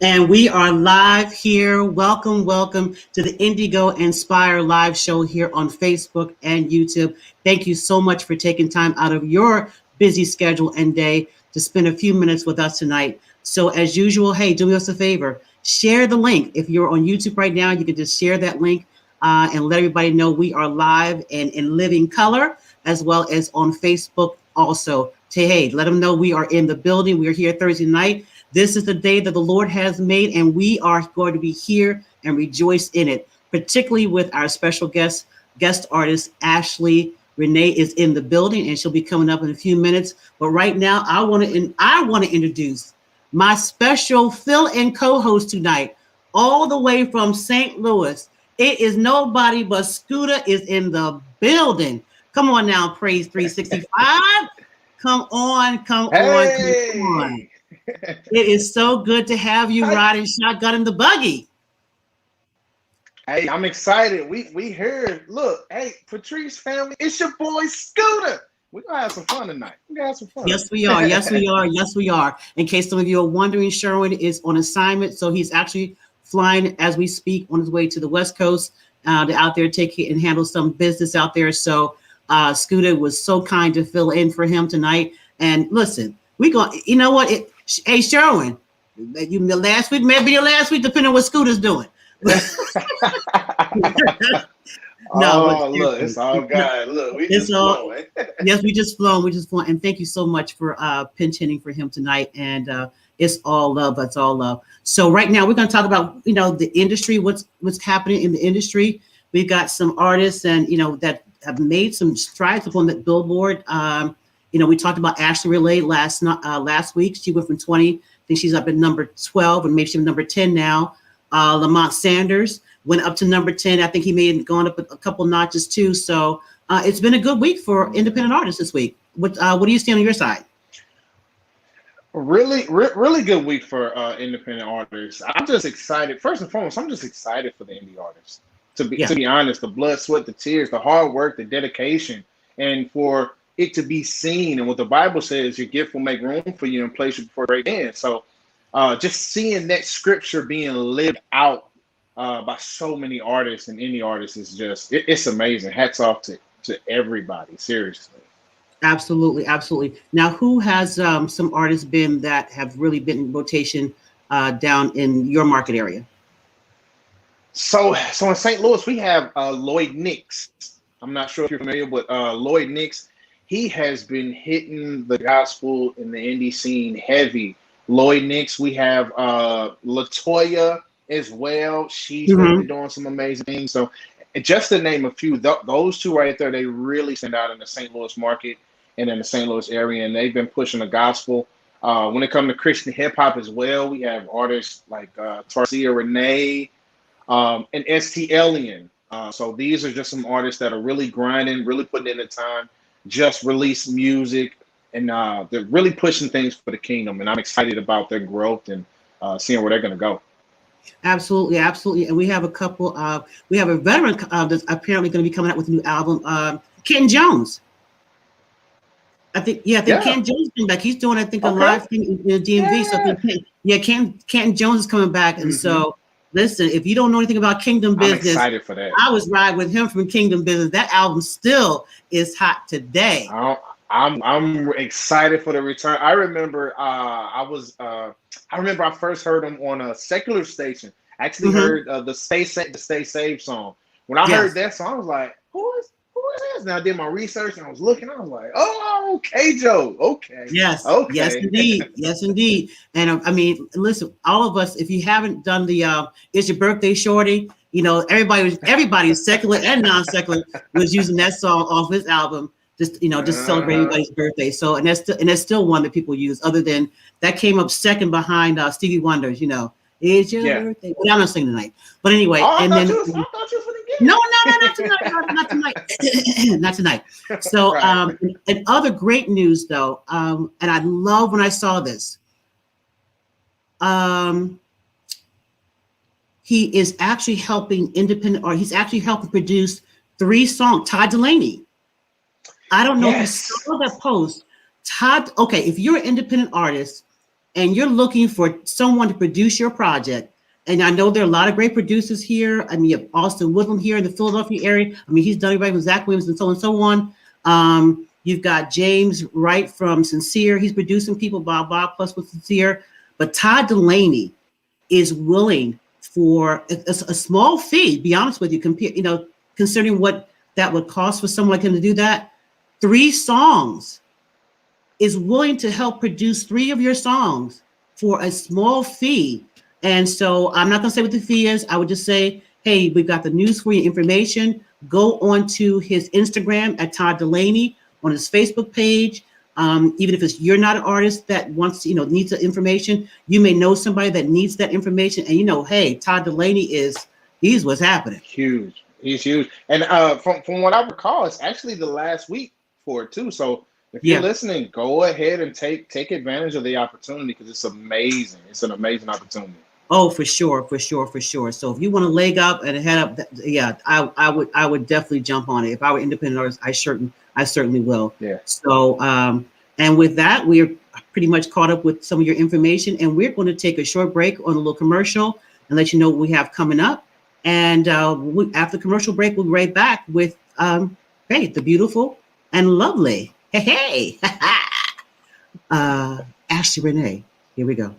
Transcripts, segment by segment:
And we are live here. Welcome, welcome to the Indigo Inspire live show here on Facebook and YouTube. Thank you so much for taking time out of your busy schedule and day to spend a few minutes with us tonight. So as usual, hey, do us a favor. Share the link. If you're on YouTube right now, you can just share that link and let everybody know we are live and in living color, as well as on Facebook also. Hey, let them know we are in the building. We are here Thursday night. This is the day that the Lord has made, and we are going to be here and rejoice in it, particularly with our special guest artist, Ashlee. Renee is in the building, and she'll be coming up in a few minutes. But right now, I want to introduce my special fill-in co-host tonight, all the way from St. Louis. It is nobody but Scooter is in the building. Come on now, Praise 365. Come on. It is so good to have you riding shotgun in the buggy. Hey, I'm excited. We here. Look, hey, Patrice family, it's your boy Scooter. We're gonna have some fun tonight. Yes, we are. Yes, we are. In case some of you are wondering, Sherwin is on assignment, so he's actually flying as we speak on his way to the West Coast to out there take it and handle some business out there. So Scooter was so kind to fill in for him tonight. And listen, you know what? Hey, Sherwin, last week, maybe your last week, depending on what Scooter's doing. Look, it's all good. Look, flowing. Yes, we just flown. And thank you so much for pinch hitting for him tonight. And it's all love. That's all love. So right now we're going to talk about, the industry, what's happening in the industry. We've got some artists and, that have made some strides upon that Billboard. We talked about Ashley Relay last week. She went from 20. I think she's up at number 12, and maybe she's number 10 now. Lamont Sanders went up to number 10. I think he may have gone up a couple notches too. So it's been a good week for independent artists this week. What do you see on your side? Really good week for independent artists. I'm just excited. First and foremost, I'm just excited for the indie artists. To be honest, the blood, sweat, the tears, the hard work, the dedication, and for it to be seen. And what the Bible says, your gift will make room for you and place you before great men. So just seeing that scripture being lived out by so many artists and indie artists is just, it's amazing. Hats off to everybody, seriously. Absolutely. Now, who has some artists been that have really been in rotation down in your market area? So in St. Louis, we have Lloyd Nix. I'm not sure if you're familiar with Lloyd Nix. He has been hitting the gospel in the indie scene heavy. Lloyd Nix, we have LaToya as well. She's been doing some amazing things. So just to name a few, those two right there, they really stand out in the St. Louis market and in the St. Louis area, and they've been pushing the gospel. When it comes to Christian hip hop as well, we have artists like Tarcia Renee and ST Alien. So these are just some artists that are really grinding, really putting in the time, just release music, and they're really pushing things for the kingdom. And I'm excited about their growth and seeing where they're going to go. Absolutely, absolutely. And we have a couple of, we have a veteran that's apparently going to be coming out with a new album, Ken Jones. I think Yeah. Ken Jones is coming back. He's doing, I think, a Okay. live thing in the DMV. So I Yeah. think, Ken Jones is coming back. And Hmm. so, listen, if you don't know anything about Kingdom I'm Business, excited for that. I was riding with him from Kingdom Business. That album still is hot today. I'm excited for the return. I remember I remember I first heard him on a secular station. I actually Hmm. heard the Stay Saved song. When I heard Yes. that song, I was like, who is this? And I did my research and I was looking. I was like, oh, okay, Joe. Okay, Yes, yes, okay. indeed, yes, indeed. And I mean, listen, all of us, if you haven't done the "It's Your Birthday, Shorty," everybody, secular and non-secular, was using that song off his album, just to celebrate Uh-huh. everybody's birthday. So, and that's still one that people use. Other than that, came up second behind Stevie Wonder's, "It's Your Yeah. Birthday." Well, I'm not singing tonight, but anyway, Oh, and then I thought you was no, no, gonna no, get not tonight. No, not tonight. Not tonight. it. So, Right. and other great news though, and I love when I saw this. Um, he is actually helping independent art. He's actually helping produce 3 songs. Todd Delaney. I don't know if you Yes. saw that post. Todd, okay, if you're an independent artist and you're looking for someone to produce your project, and I know there are a lot of great producers here. I mean, you have Austin Woodland here in the Philadelphia area. I mean, he's done everybody from Zach Williams and so on. You've got James Wright from Sincere. He's producing people, Bob plus with Sincere. But Todd Delaney is willing for a small fee, be honest with you, considering what that would cost for someone like him to do that. 3 songs, is willing to help produce 3 of your songs for a small fee. And so I'm not going to say what the fee is. I would just say, hey, we've got the news for you, information. Go on to his Instagram at Todd Delaney, on his Facebook page. Even if you're not an artist that wants, needs the information, you may know somebody that needs that information. And hey, Todd Delaney he's what's happening. Huge. He's huge. And from what I recall, it's actually the last week for it too. So if you're Yeah. listening, go ahead and take advantage of the opportunity because it's amazing. It's an amazing opportunity. Oh, for sure, for sure, for sure. So if you want to leg up and head up, yeah, I would definitely jump on it. If I were independent artist, I certainly will. Yeah. So, and with that, we are pretty much caught up with some of your information, and we're going to take a short break on a little commercial and let you know what we have coming up. And after the commercial break, we'll be right back with hey, the beautiful and lovely, hey, Ashley Renee. Here we go.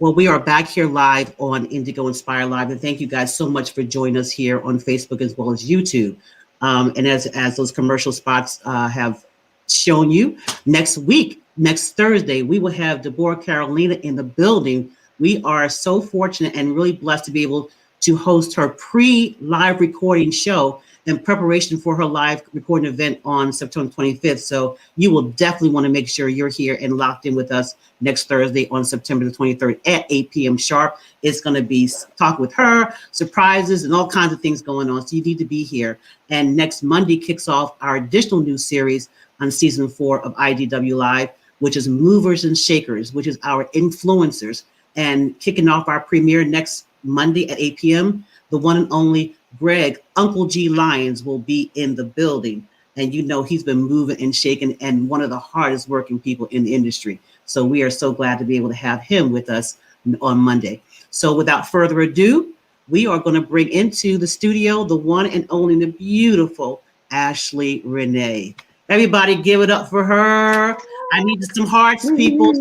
Well, we are back here live on Indigo Inspire Live, and thank you guys so much for joining us here on Facebook as well as YouTube. And as those commercial spots have shown you, next week, next Thursday, we will have Deborah Carolina in the building. We are so fortunate and really blessed to be able to host her pre-live recording show in preparation for her live recording event on September 25th. So you will definitely want to make sure you're here and locked in with us next Thursday on September the 23rd at 8 p.m. sharp. It's going to be talk with her, surprises, and all kinds of things going on. So you need to be here. And next Monday kicks off our additional new series on season 4 of IDW Live, which is Movers and Shakers, which is our influencers. And kicking off our premiere next Monday at 8 p.m., the one and only Greg, Uncle G Lyons, will be in the building. And he's been moving and shaking and one of the hardest working people in the industry. So we are so glad to be able to have him with us on Monday. So without further ado, we are going to bring into the studio the one and only, the beautiful Ashley Renee. Everybody give it up for her. I need some hearts, people.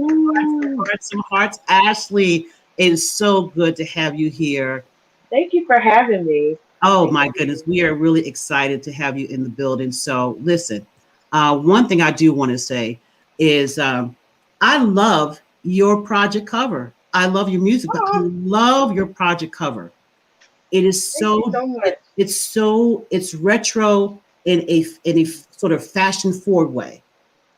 Some hearts. Ashley, It is so good to have you here. Thank you for having me. Oh Thank my you. goodness, we are really excited to have you in the building. So listen, one thing I do want to say is I love your project cover. I love your music, but I Oh, love your project cover. It is thank you so so much. it's retro in a sort of fashion forward way.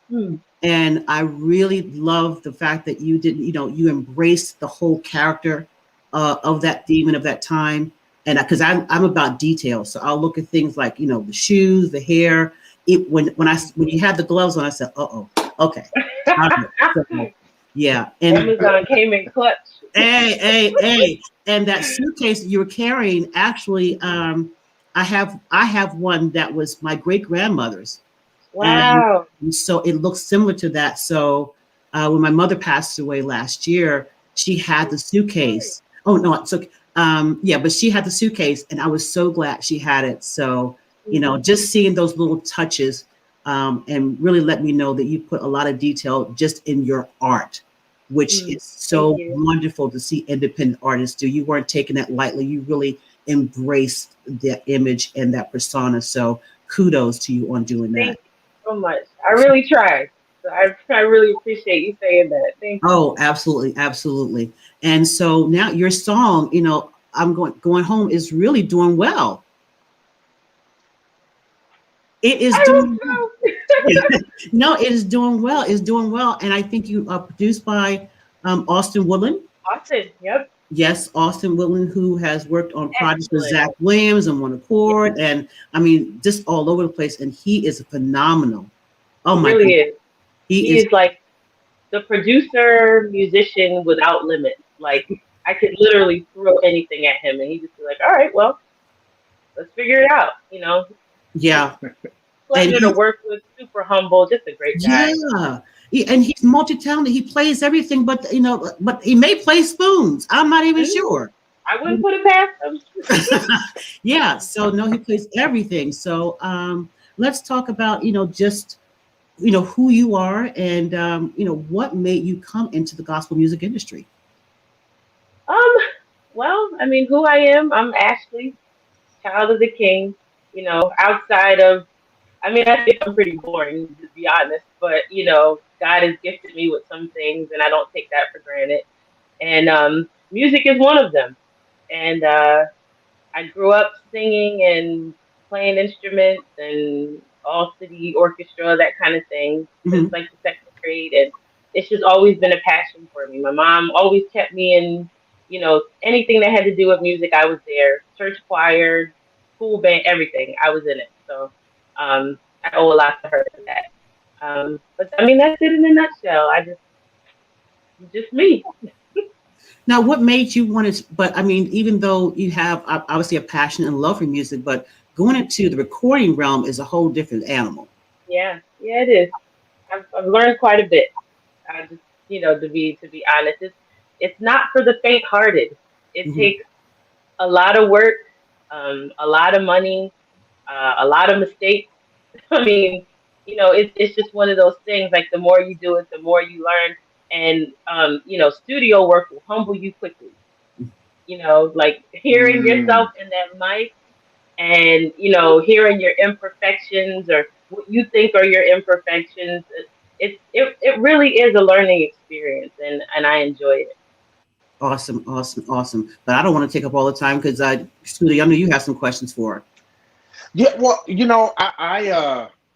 Hmm. And I really love the fact that you didn't, you embraced the whole character of that theme and of that time. And because I'm about details, so I'll look at things like the shoes, the hair. It when you had the gloves on, I said, okay, all right. So, yeah, and Amazon came in clutch. hey, and that suitcase that you were carrying, actually, I have one that was my great grandmother's, and Wow. so it looks similar to that. So when my mother passed away last year, she had I'm the sorry. suitcase. Oh no, so yeah, but she had the suitcase, and I was so glad she had it. So Hmm. just seeing those little touches, and really let me know that you put a lot of detail just in your art, which Hmm. is Thank so you. wonderful to see independent artists do. You weren't taking that lightly. You really embraced that image and that persona. So kudos to you on doing that. Thank you so much. I really tried. So I really appreciate you saying that. Thank you. Oh, absolutely, absolutely. And so now your song, I'm going home is really doing well. It is I hope doing so. no, it is doing well. It's doing well, and I think you are produced by Austin Woodland. Austin. Yep. Yes, Austin Woodland, who has worked on projects with Excellent. Zach Williams and One Yeah, Accord, and I mean, just all over the place. And he is phenomenal. Oh he my really God, is. he He is. is like the producer musician without limits. Like I could literally throw anything at him, and he just be like, "All right, well, let's figure it out." Just Yeah, and pleasure to he work with. Super humble, just a great guy. Yeah, and he's multi-talented. He plays everything, but he may play spoons. I'm not even Mhm. sure. I wouldn't put it past him. Yeah, so no, he plays everything. So let's talk about just who you are and what made you come into the gospel music industry. Um, well, I mean, who I am, I'm Ashley, child of the King. Outside of, I mean, I think I'm pretty boring to be honest, but God has gifted me with some things, and I don't take that for granted. And music is one of them. And I grew up singing and playing instruments and all city orchestra, that kind of thing, since Hmm. like the second grade. And it's just always been a passion for me. My mom always kept me in, anything that had to do with music, I was there. Church choir, school band, everything. I was in it. So I owe a lot to her for that. But I mean, that's it in a nutshell. Just me. Now, what made you want to? But I mean, even though you have obviously a passion and love for music, but going into the recording realm is a whole different animal. Yeah, yeah, it is. I've learned quite a bit. I just, to be honest, it's not for the faint-hearted. It Hmm. takes a lot of work, a lot of money, a lot of mistakes. I mean, it's just one of those things. Like the more you do it, the more you learn, and studio work will humble you quickly. Like hearing yourself Mm. in that mic, and hearing your imperfections or what you think are your imperfections. It really is a learning experience, and I enjoy it. Awesome, awesome, awesome. But I don't want to take up all the time because Scooty, I know you have some questions for her. Yeah, well,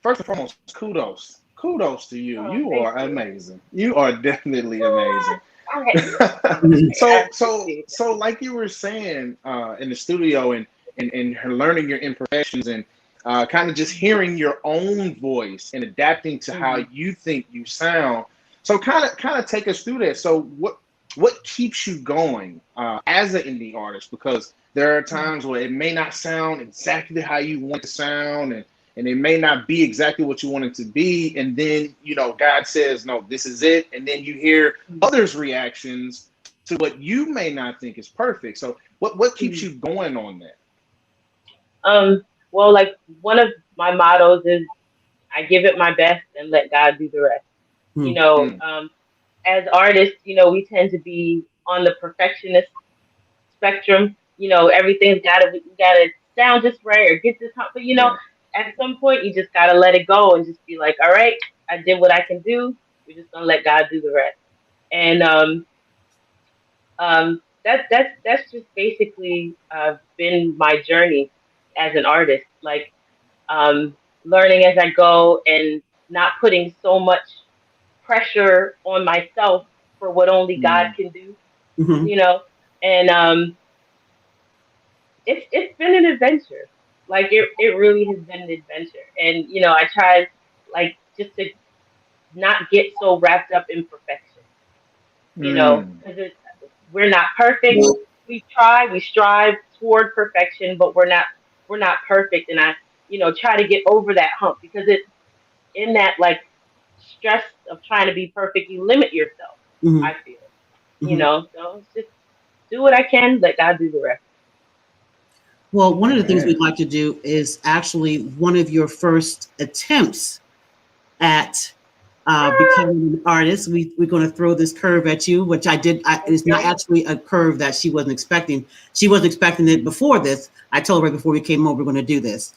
first and foremost, kudos to you. Oh, You thank are you. amazing. You are definitely Ah, amazing. I So appreciate so like you were saying in the studio and her learning your imperfections and kind of just hearing your own voice and adapting to that. how you think you sound. So kind of take us through that. So what keeps you going as an indie artist? Because there are Mhm. times where it may not sound exactly how you want it to sound, and it may not be exactly what you want it to be. And then, God says, no, this is it. And then you hear Mhm. others' reactions to what you may not think is perfect. So what keeps Mhm. you going on that? Well, like one of my mottos is I give it my best and let God do the rest. You Hmm. know, Mm, as artists, we tend to be on the perfectionist spectrum. Everything's gotta sound just right or get this, but Yeah. at some point you just gotta let it go and just be like, all right, I did what I can do. We're just gonna let God do the rest. And that's just basically been my journey as an artist. Like learning as I go and not putting so much pressure on myself for what only God Mm. can do. Hmm. You know, and it's been an adventure. Like it really has been an adventure. And I tried like just to not get so wrapped up in perfection. Mm. Because we're not perfect. We strive toward perfection, but we're not perfect. And I try to get over that hump because it's in that like stress of trying to be perfect, you limit yourself. Hmm. I feel, Hmm. so it's just do what I can, let God do the rest. Well, one of the things we'd Amen. like to do is actually one of your first attempts at Ah, becoming an artist. We're going to throw this curve at you, which I did. It's not okay. actually a curve that she wasn't expecting. She wasn't expecting it before this. I told her right before we came over, we're going to do this,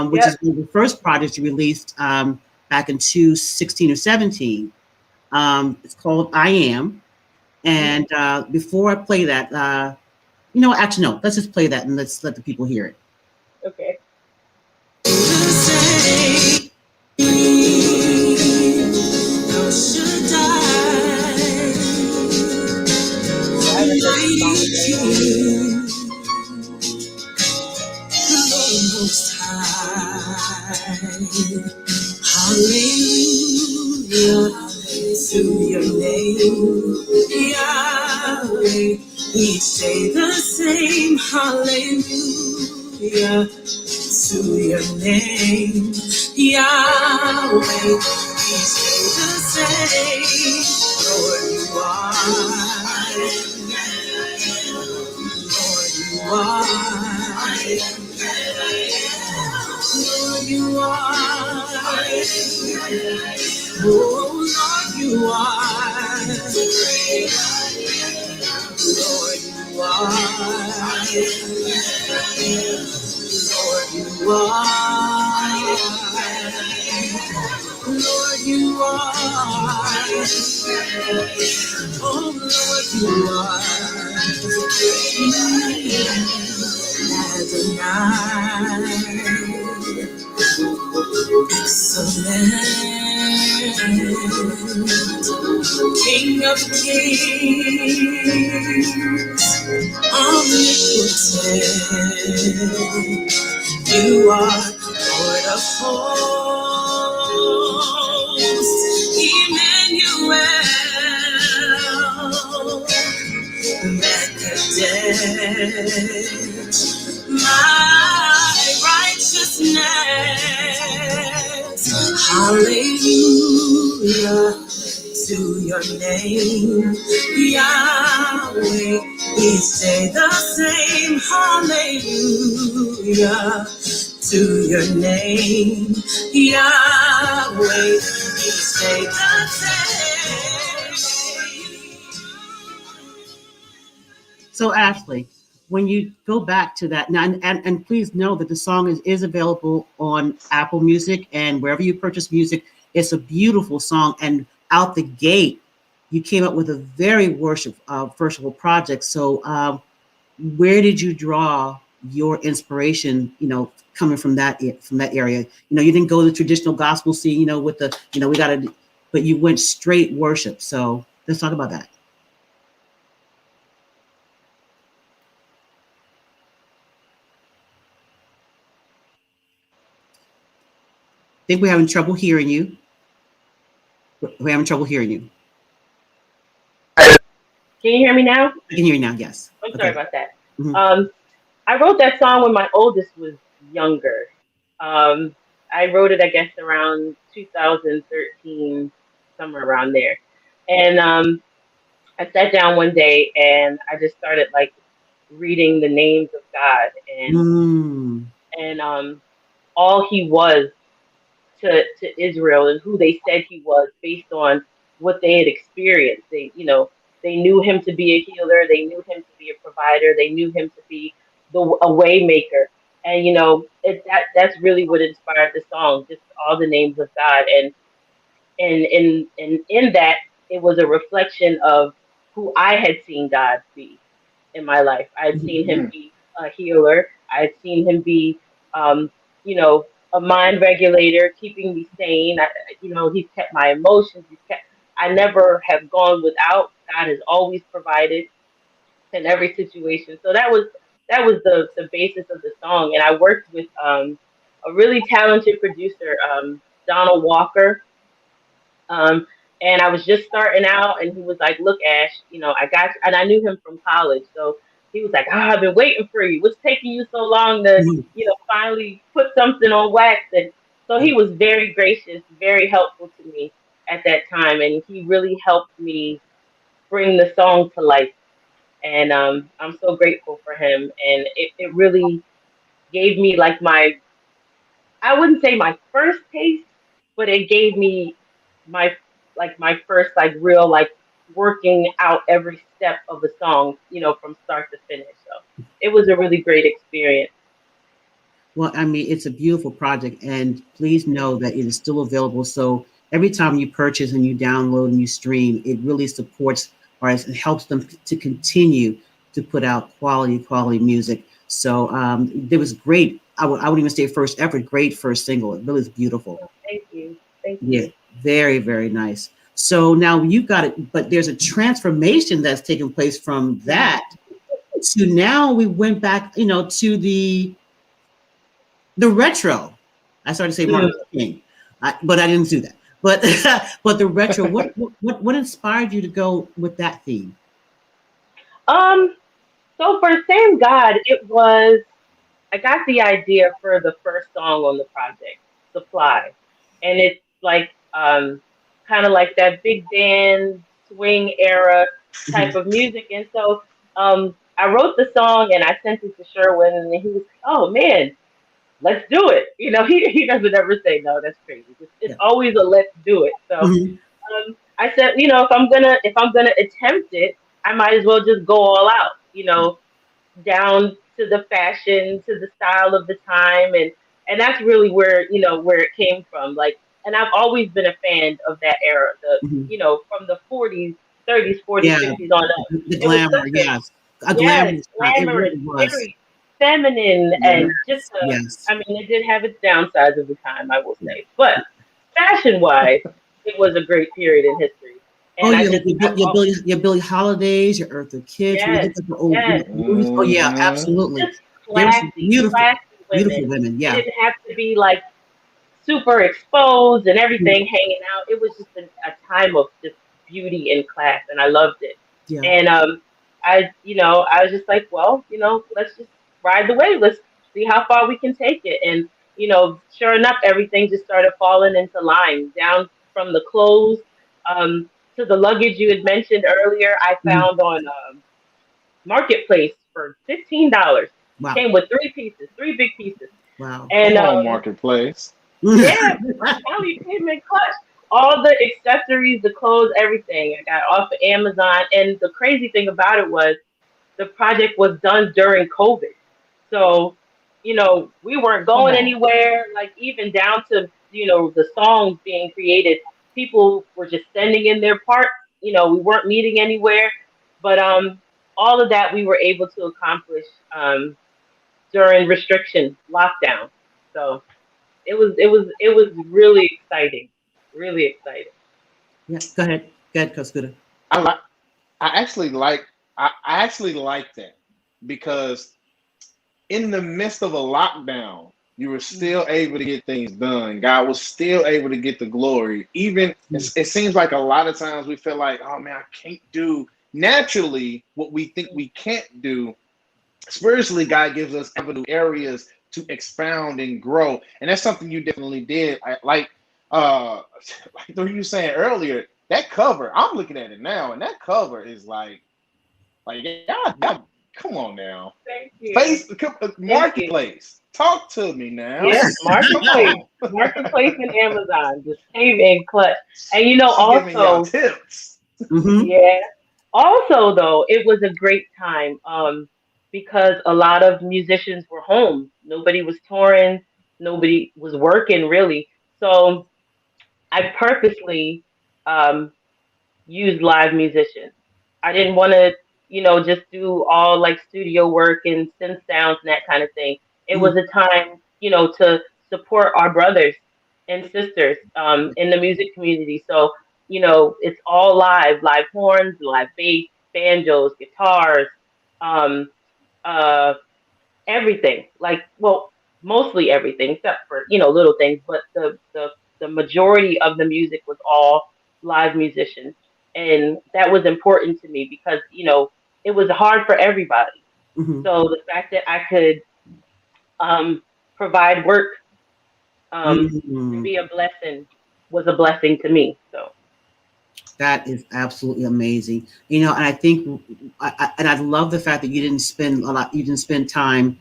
which Yep. is one of the first projects you released back in 2016 or 17. It's called I Am. Hmm. And before I play that, actually, no, let's just play that and let's let the people hear it. Okay. Yeah, I haven't heard this song in very long. Hallelujah to your name, Yahweh. We say the same. Hallelujah to your name, Yahweh. We say the same. Lord, you are. Lord, you are. Lord, you are. Oh, Lord, you are. Lord, you are. Lord, you are. Lord, you are. Oh, Lord, you are. Adonai. Excellent, King of Kings, omnipotent, you are Lord of hosts, Emmanuel, Mekadesh, my righteousness. Hallelujah to your name, Yahweh. We say the same. Hallelujah to your name, Yahweh. We say the same. So, Ashley, when you go back to that now, and please know that the song is available on Apple Music and wherever you purchase music. It's a beautiful song, and out the gate, you came up with a very worshipful project. So, where did you draw your inspiration? Coming from that area. You didn't go the traditional gospel scene. With the we got to, but you went straight worship. So let's talk about that. Think we're having trouble hearing you. We're having trouble hearing you. Can you hear me now? I can hear you now. Yes. I'm sorry Okay. about that. Hmm. Um, I wrote that song when my oldest was younger. Um, I wrote it, I guess, around 2013, somewhere around there. And I sat down one day and I just started like reading the names of God Mm. and all He was to Israel and who they said He was based on what they had experienced. They knew him to be a healer. They knew him to be a provider. They knew him to be a way maker. And that's really what inspired the song, just all the names of God. And in that, it was a reflection of who I had seen God be in my life. I had seen him Mm. be a healer. I had seen him be, um, you know, a mind regulator, keeping me sane. He's kept my emotions. I never have gone without. God has always provided in every situation. So that was the basis of the song. And I worked with a really talented producer, Donald Walker, um, and I was just starting out, and he was like, "Look, Ash, I got you." And I knew him from college, so he was like, "I've been waiting for you. What's taking you so long to, Mhm. finally put something on wax?" And so he was very gracious, very helpful to me at that time, and he really helped me bring the song to life. And I'm so grateful for him, and it really gave me like I wouldn't say my first taste, but it gave me my my first real working out every step of the song, from start to finish. So it was a really great experience. Well, I mean, it's a beautiful project, and please know that it is still available. So every time you purchase and you download and you stream, it really supports artists and helps them to continue to put out quality music. So there was great. I would even say first effort, great first single. It really is beautiful. Thank you. Thank Yeah, you. very nice. So now you got it, but there's a transformation that's taken place from that to now we went back, to the retro. I started to say Martin Mm. Luther King, but I didn't do that. But but the retro. What inspired you to go with that theme? Um, so for Same God, I got the idea for the first song on the project, Supply. And it's kind of like that big band swing era type Mhm. of music. And so I wrote the song and I sent it to Sherwin, and he was like, "Oh man, let's do it." He doesn't ever say no, that's crazy. It's Yeah. always a let's do it. So Mhm. I said, if I'm gonna attempt it, I might as well just go all out, down to the fashion, to the style of the time, and that's really where it came from. And I've always been a fan of that era, Mhm. from the 40s, 30s, 40s, Yeah, 50s on up. the It was glamour. such a Yes, a yes, glamorous time. It glamorous, really was. very feminine, Yeah. and just Yes. I mean, it did have its downsides of the time, I will Yeah. say, but fashion wise, it was a great period in history, Oh and yeah, like I've your Billie Holidays, your Eartha Kitt. When you yes, look at the old yes, movies, oh yeah, Hmm. absolutely. just There were some classy beautiful women. women. They Yeah, didn't have to be super exposed and everything hanging out. It was just a time of just beauty and class, and I loved it. yeah. And I was just like, well, let's just ride the wave. Let's see how far we can take it. And sure enough, everything just started falling into line, down from the clothes to the luggage you had mentioned earlier. I Mhm. found on Marketplace for $15. Wow, Came with three pieces, three big pieces. wow. And Come on, Marketplace. yeah, I'm telling you, came in clutch. All the accessories, the clothes, everything. I got off of Amazon. And the crazy thing about it was the project was done during COVID. So, we weren't Come going on. anywhere, like even down to, the songs being created. People were just sending in their parts. We weren't meeting anywhere. But all of that we were able to accomplish during restriction lockdown. So it was really exciting. Really exciting. Yeah, go ahead, Cascuda. I like. I actually like. I actually like that because in the midst of a lockdown, you were still able to get things done. God was still able to get the glory. Even it seems like a lot of times we feel like, oh man, I can't do naturally what we think we can't do. Spiritually, God gives us avenue areas to expound and grow, and that's something you definitely did. Uh, like you were saying earlier, that cover. I'm looking at it now, and that cover is like y'all, come on now. Thank you. Face Thank you. marketplace. Talk to me now. Yep, Come marketplace. on. Marketplace and Amazon just came in clutch. And She giving y'all also, tips. Mm-hmm. yeah. Also, though, it was a great time because a lot of musicians were home. Nobody was touring. Nobody was working really. So I purposely um, use live musicians. I didn't want to, just do all like studio work and synth sounds and that kind of thing. It Mhm. was a time, to support our brothers and sisters in the music community. So, it's all live, live horns, live bass, banjos, guitars, um, uh, everything. Like, well, mostly everything except for, little things, but the majority of the music was all live musicians. And that was important to me because, it was hard for everybody. Mhm. So the fact that I could um, provide work and Mhm. be a blessing was a blessing to me. So That is absolutely amazing. And I think, and I love the fact that you didn't spend a lot. You didn't spend time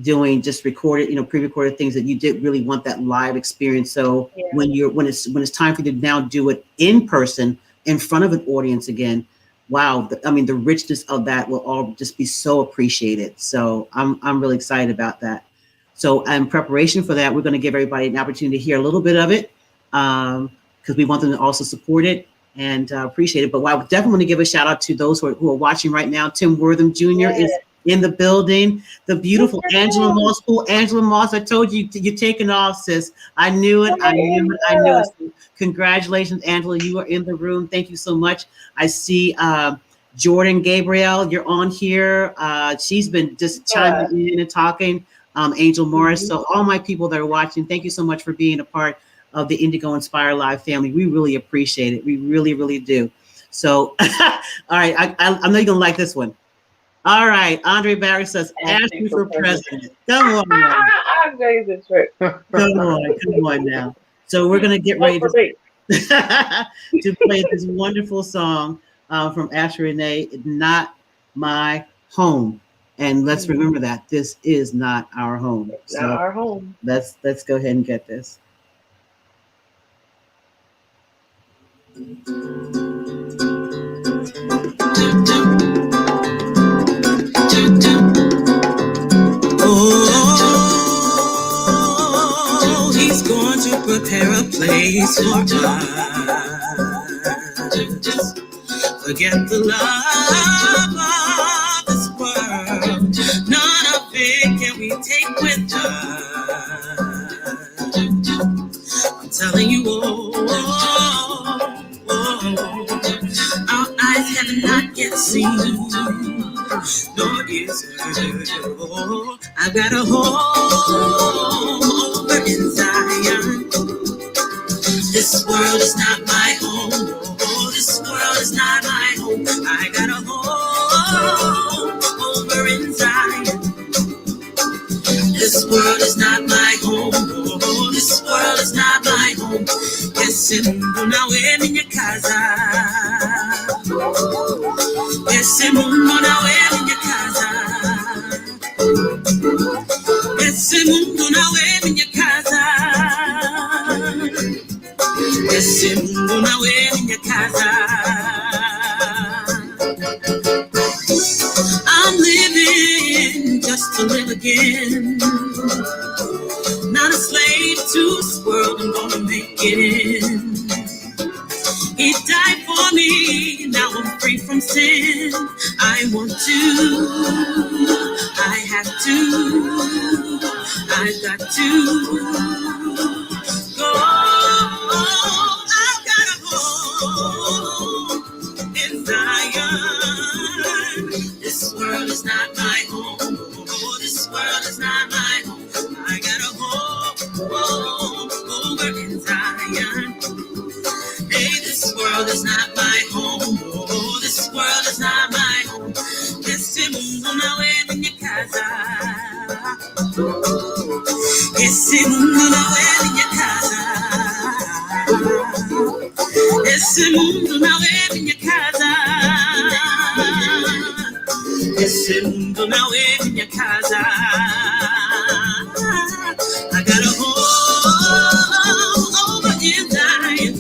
doing just recorded, pre-recorded things, that you did really want that live experience. So yeah, when it's time for you to now do it in person in front of an audience again, wow! I mean, the richness of that will all just be so appreciated. So I'm really excited about that. So in preparation for that, we're going to give everybody an opportunity to hear a little bit of it, because we want them to also support it and appreciate it. But I definitely want to give a shout out to those who are watching right now. Tim Wortham Jr. yeah. is in the building. The beautiful Angela Yeah, Moss. Oh, Angela Moss, I told you you're taking off, sis. I knew it. I knew it. I knew it. yeah. So congratulations, Angela. You are in the room. Thank you so much. I see Jordan Gabriel, you're on here. She's been just chiming in and talking. Angel Morris. Mhm. So all my people that are watching, thank you so much for being a part of the Indigo Inspire Live family. We really appreciate it. We really, really do. So, all right, I know you're gonna like this one. All right, Andre Barry says, Ashley Ashley for for president. president. Come on now. I'm going to trick. Come on now. So we're gonna get Vote ready for me. to play this wonderful song from Ashley Renee, Not My Home. And let's Mhm. remember that this is not our home. It's not So our home. let's go ahead and get this. Oh, he's going to prepare a place for us. Forget the love of this world. None of it can we take with us. I'm telling you, our eyes have not yet seen, nor is it. Oh, I've got a home over in Zion. This world is not my home. Oh, this world is not my home. I got a home over in Zion. This world is not my home. Oh, this world is not my home. Ese mundo na we minha casa. Esse mundo na we minha casa. Esse mundo na we minha casa. Esse mundo na we minha casa. I'm living just to live again. Not a slave to this world, I'm gonna make it in. He died for me, now I'm free from sin. I want to, I have to, I've got to go. I've got a home in Zion. This world is not my home. Oh, this world is not my home. I got a home over in Zion. Hey, this world is not my home. Oh, this world is not my home. Esse mundo não é minha casa. Esse mundo não é minha casa. Esse mundo não é minha casa. Esse mundo não é minha casa. I got a home over in Zion.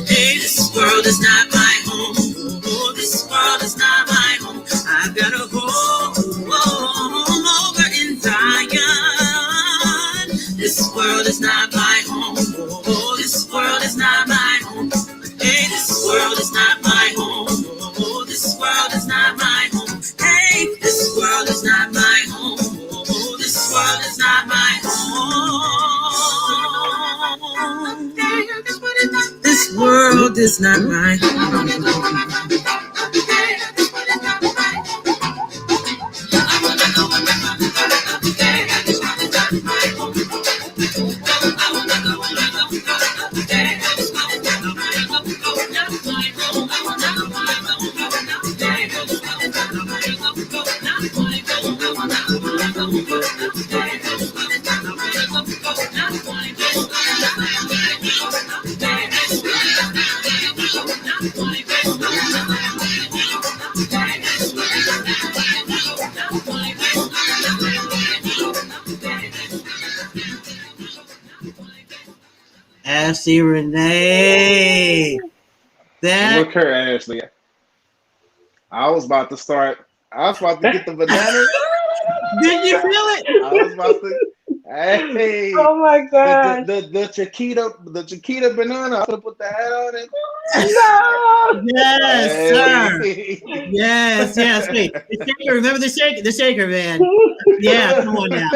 Hey, this world is not my home. Oh, That's not right. Ashley Renee. That Look her, Ashley. I was about to get the banana. did you feel it? I was about to. Hey, Oh my god! the Chiquita banana. I could put the hat on it. No. Yes, sir. Hey. Yes. Wait, the shaker. Remember the shaker, man. Yeah, come on now.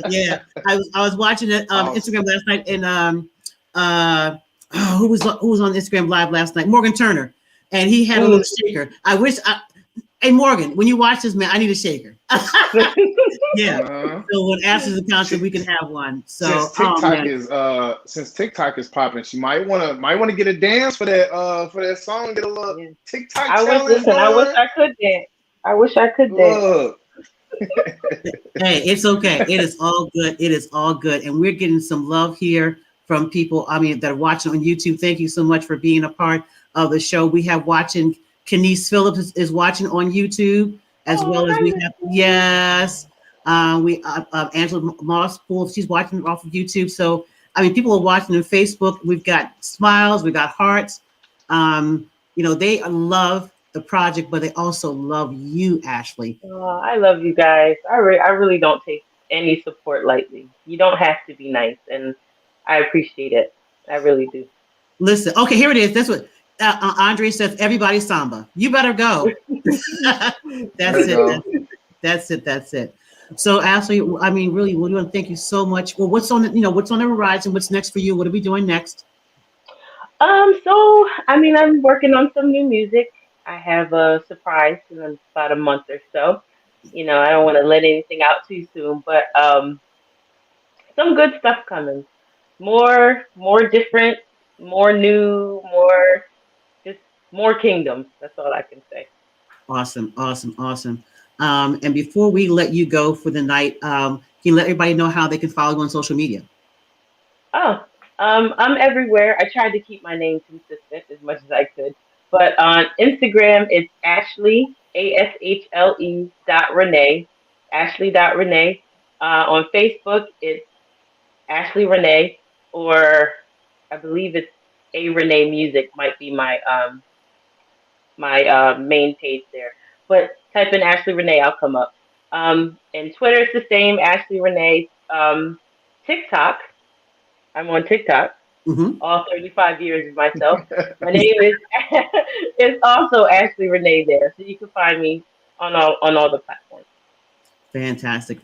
Yeah. I was watching it Awesome. Instagram last night, and who was on Instagram Live last night? Morgan Turner, and he had a little shaker. Hey Morgan, when you watch this, man, I need a shaker. Yeah. So when Ashley's accountant, we can have one. So since TikTok is popping, she might wanna get a dance for that song. Get a little TikTok challenge. I wish I could dance. I wish I could dance. Hey, it's okay. It is all good. It is all good, and we're getting some love here from people. I mean, that are watching on YouTube. Thank you so much for being a part of the show. We have watching. Kenise Phillips is watching on YouTube, as well as we have, yes. We Angela Moss Pool, she's watching off of YouTube. So I mean, people are watching on Facebook. We've got smiles, we got hearts. They love the project, but they also love you, Ashley. Oh, I love you guys. I really don't take any support lightly. You don't have to be nice, and I appreciate it. I really do. Listen, okay, here it is. That's what Andre says. Everybody samba. You better go. That's it. So, Ashley, I mean, really, we want to thank you so much. Well, what's on the horizon? What's next for you? What are we doing next? So I mean, I'm working on some new music. I have a surprise in about a month or so. I don't want to let anything out too soon, but some good stuff coming. More different, more new, more kingdom. That's all I can say. Awesome. And before we let you go for the night, can you let everybody know how they can follow you on social media? I'm everywhere. I tried to keep my name consistent as much as I could. But on Instagram, it's Ashlee, ASHLE .Renee, Ashlee.Renee. On Facebook, it's Ashley Renee, or I believe it's A Renee Music might be my main page there. But type in Ashley Renee, I'll come up. And Twitter is the same, Ashley Renee. TikTok, I'm on TikTok. Mm-hmm. All 35 years of myself. My name is also Ashley Renee there, so you can find me on all the platforms. Fantastic.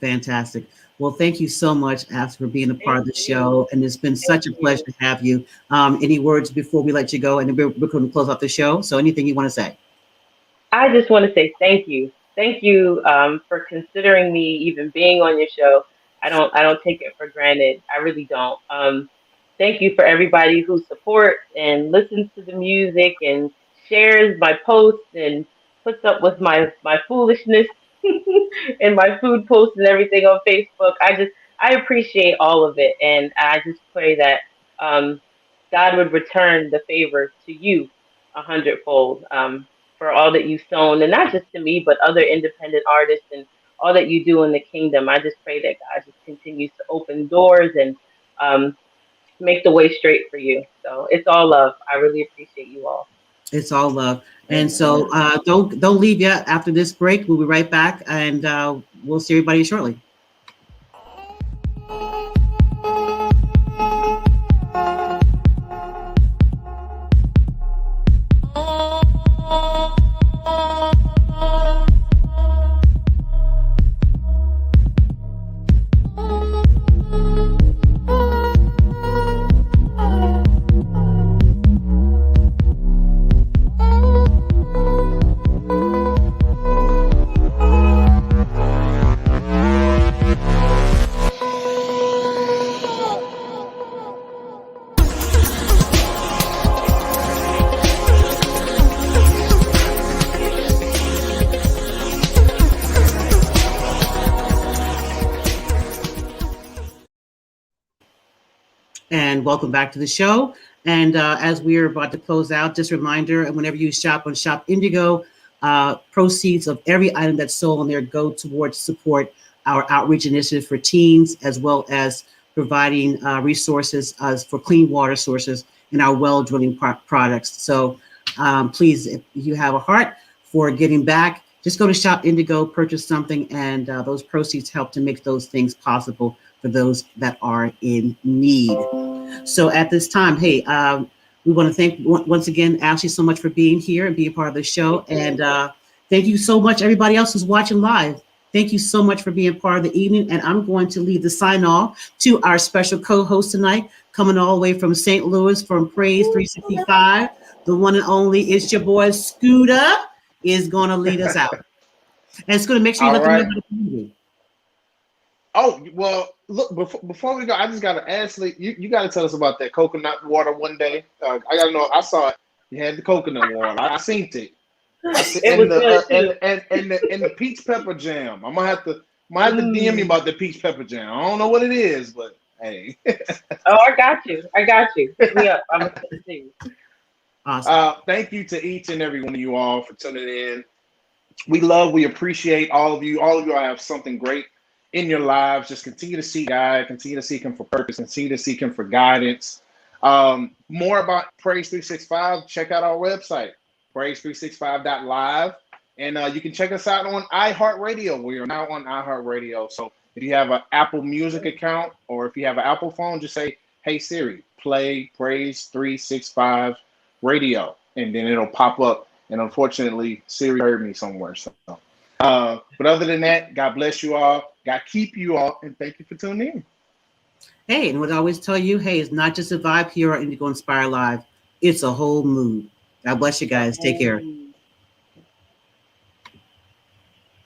Well, thank you so much, Ashley, for being a part of the show, and it's been such a pleasure to have you. Any words before we let you go, and then we're going to close out the show. So, anything you want to say? I just want to say thank you for considering me even being on your show. I don't take it for granted. I really don't. Thank you for everybody who supports and listens to the music and shares my posts and puts up with my foolishness and my food posts and everything on Facebook. I appreciate all of it, and I just pray that God would return the favor to you 100-fold for all that you've sown, and not just to me, but other independent artists and all that you do in the kingdom. I just pray that God just continues to open doors and make the way straight for you. So it's all love. I really appreciate you all. It's all love. And so don't leave yet. After this break, we'll be right back, and we'll see everybody shortly. and welcome back to the show. And as we're about to close out, just a reminder, and whenever you shop on Shop Indigo, proceeds of every item that's sold on there go towards support our outreach initiative for teens, as well as providing resources for clean water sources in our well drilling products. So please, if you have a heart for giving back, just go to Shop Indigo, purchase something, and those proceeds help to make those things possible for those that are in need. So at this time, hey, we want to thank once again Ashley so much for being here and being part of the show. And thank you so much, everybody else who's watching live. Thank you so much for being part of the evening. And I'm going to leave the sign off to our special co-host tonight, coming all the way from St. Louis from Praise 365. The one and only, it's your boy Scooter, is going to lead us out. And Scooter, make sure you let them know about the community. Oh, well, look, before we go, I just got to Ashley, you got to tell us about that coconut water one day. I got to know, I saw it. You had the coconut water. I seen it. And the peach pepper jam. I'm gonna have to DM you about the peach pepper jam. I don't know what it is, but hey. Oh, I got you. Hit me up. I'm gonna send it to you. Awesome. Thank you to each and every one of you all for tuning in. We appreciate all of you. All of you have something great in your lives. Just continue to seek God, continue to seek Him for purpose, continue to seek Him for guidance. More about Praise 365. Check out our website, praise365.live, and you can check us out on iHeartRadio. We are now on iHeartRadio. So if you have an Apple Music account or if you have an Apple phone, just say, "Hey Siri, play Praise 365 Radio," and then it'll pop up. And unfortunately, Siri heard me somewhere. So, but other than that, God bless you all. God keep you all, and thank you for tuning in. Hey, and what I always tell you, hey, it's not just a vibe here on Indigo Inspire Live. It's a whole mood. God bless you guys. Take care.